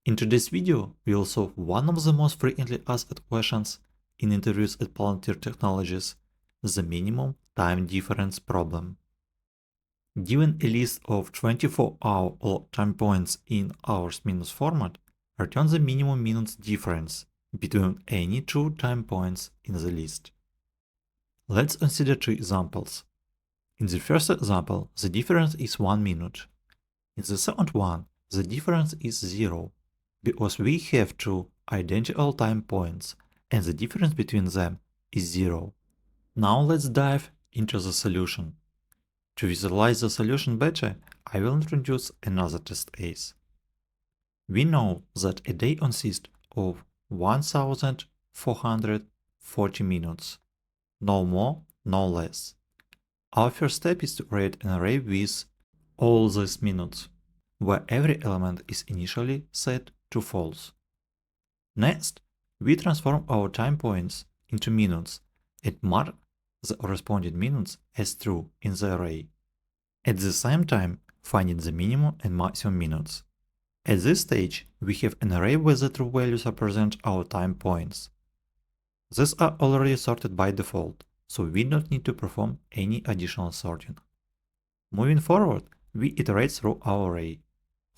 In today's video, we will solve one of the most frequently asked questions in interviews at Palantir Technologies, the minimum time difference problem. Given a list of 24-hour log time points in hours minutes format, return the minimum minutes difference between any two time points in the list. Let's consider two examples. In the first example, the difference is 1 minute. In the second one, the difference is 0, because we have two identical time points and the difference between them is 0. Now let's dive into the solution. To visualize the solution better, I will introduce another test case. We know that a day consists of 1440 minutes. No more, no less. Our first step is to create an array with all these minutes, where every element is initially set to false. Next, we transform our time points into minutes and mark the corresponding minutes as true in the array. At the same time, finding the minimum and maximum minutes. At this stage, we have an array where the true values represent our time points. These are already sorted by default, so we don't need to perform any additional sorting. Moving forward, we iterate through our array.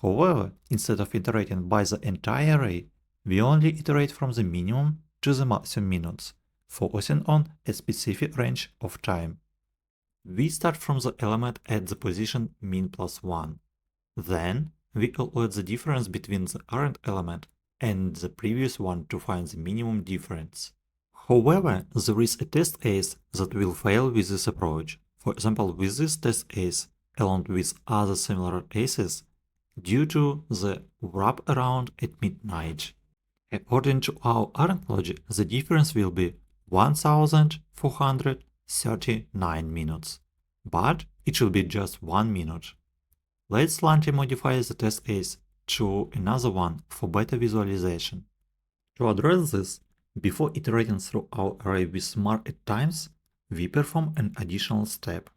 However, instead of iterating by the entire array, we only iterate from the minimum to the maximum minutes, focusing on a specific range of time. We start from the element at the position min plus 1. Then, we calculate the difference between the current element and the previous one to find the minimum difference. However, there is a test case that will fail with this approach. For example, with this test case, along with other similar cases, due to the wraparound at midnight. According to our current logic, the difference will be 1439 minutes, but it should be just 1 minute. Let's slightly modify the test case to another one for better visualization. To address this, before iterating through our array with marked times, we perform an additional step.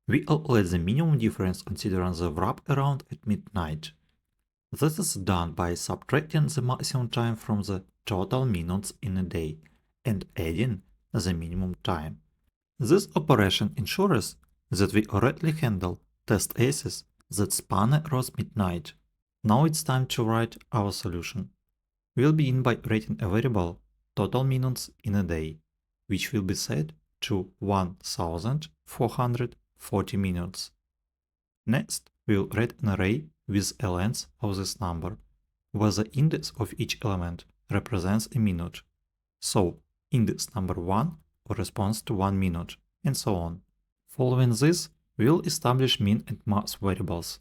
We calculate the minimum difference considering the wraparound at midnight. This is done by subtracting the maximum time from the total minutes in a day and adding the minimum time. This operation ensures that we correctly handle test cases that span across midnight. Now it's time to write our solution. We'll begin by creating a variable total minutes in a day, which will be set to 1440 minutes. Next, we'll create an array with a length of this number, where the index of each element represents a minute. So, index number 1 corresponds to 1 minute, and so on. Following this, we'll establish min and max variables.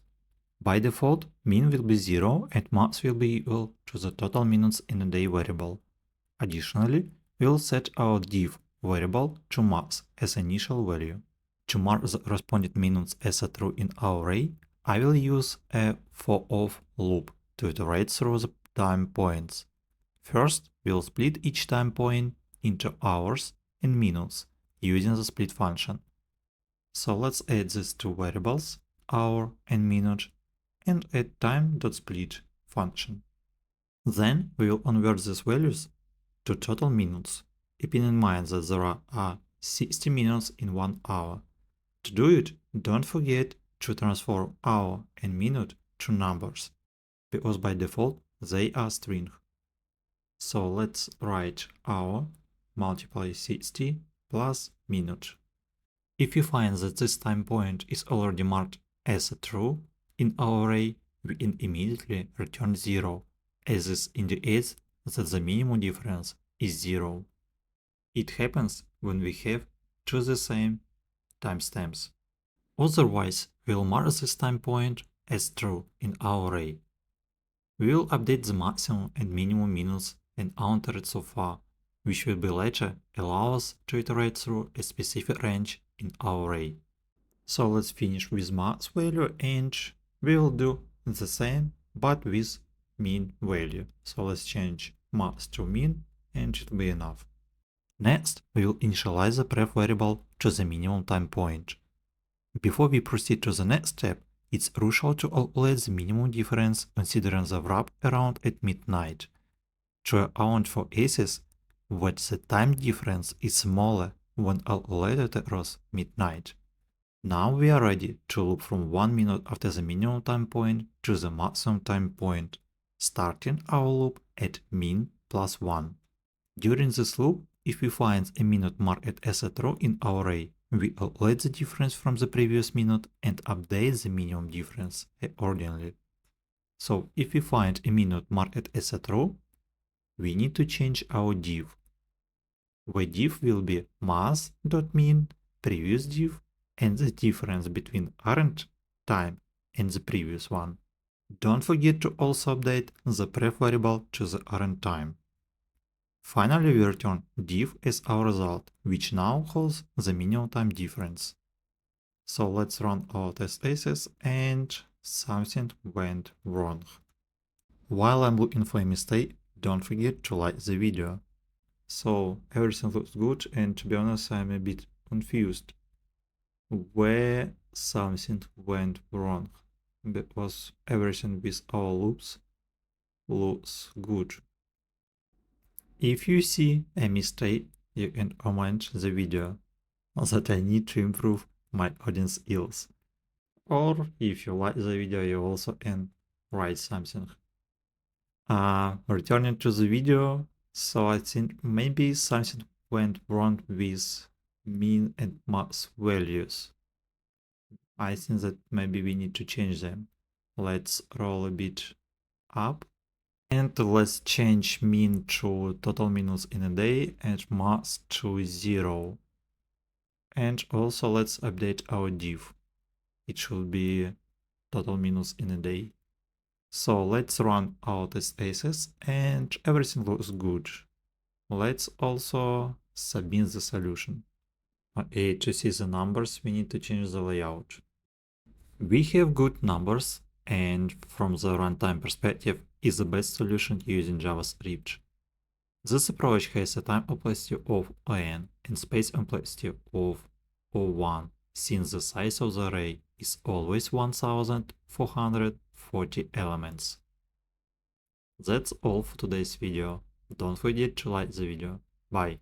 By default, min will be 0 and max will be equal to the total minutes in a day variable. Additionally, we'll set our div variable to max as initial value. To mark the corresponding minutes as a true in our array, I will use a for-of loop to iterate through the time points. First, we'll split each time point into hours and minutes using the split function. So let's add these two variables, hour and minute, and add time.split function. Then we will convert these values to total minutes, keeping in mind that there are 60 minutes in 1 hour. To do it, don't forget to transform hour and minute to numbers, because by default they are string. So let's write hour multiply 60 plus minute. If you find that this time point is already marked as a true in our array, we can immediately return 0, as this indicates that the minimum difference is 0. It happens when we have two the same timestamps. Otherwise, we'll mark this time point as true in our array. We will update the maximum and minimum minutes encountered so far, which will be later allow us to iterate through a specific range in our array. So let's finish with max value and we will do the same but with min value. So let's change max to min and it will be enough. Next, we will initialize the pref variable to the minimum time point. Before we proceed to the next step, It's crucial to calculate the minimum difference considering the wrap around at midnight. To account for cases where the time difference is smaller when calculated across midnight. Now we are ready to loop from 1 minute after the minimum time point to the maximum time point, starting our loop at min plus 1. During this loop, if we find a minute marked as a trove in our array, we calculate the difference from the previous minute and update the minimum difference accordingly. So if we find a minute marked as a trove, we need to change our div. The div will be mass.min, previous div, and the difference between current time and the previous one. Don't forget to also update the pref variable to the current time. Finally, we return div as our result, which now holds the minimum time difference. So let's run our test cases, and something went wrong. While I'm looking for a mistake, don't forget to like the video. So everything looks good, and to be honest, I'm a bit confused where something went wrong, because everything with our loops looks good. If you see a mistake, you can comment the video that I need to improve my coding skills. Or if you like the video, you also can write something. Returning to the video, so I think maybe something went wrong with min and max values. I think that maybe we need to change them. Let's roll a bit up. And let's change min to total minutes in a day and max to 0. And also let's update our div. It should be total minutes in a day. So let's run our test cases and everything looks good. Let's also submit the solution. Okay, to see the numbers, we need to change the layout. We have good numbers, and from the runtime perspective, is the best solution using JavaScript. This approach has a time complexity of n and space complexity of O1, since the size of the array is always 1440 elements. That's all for today's video. Don't forget to like the video. Bye.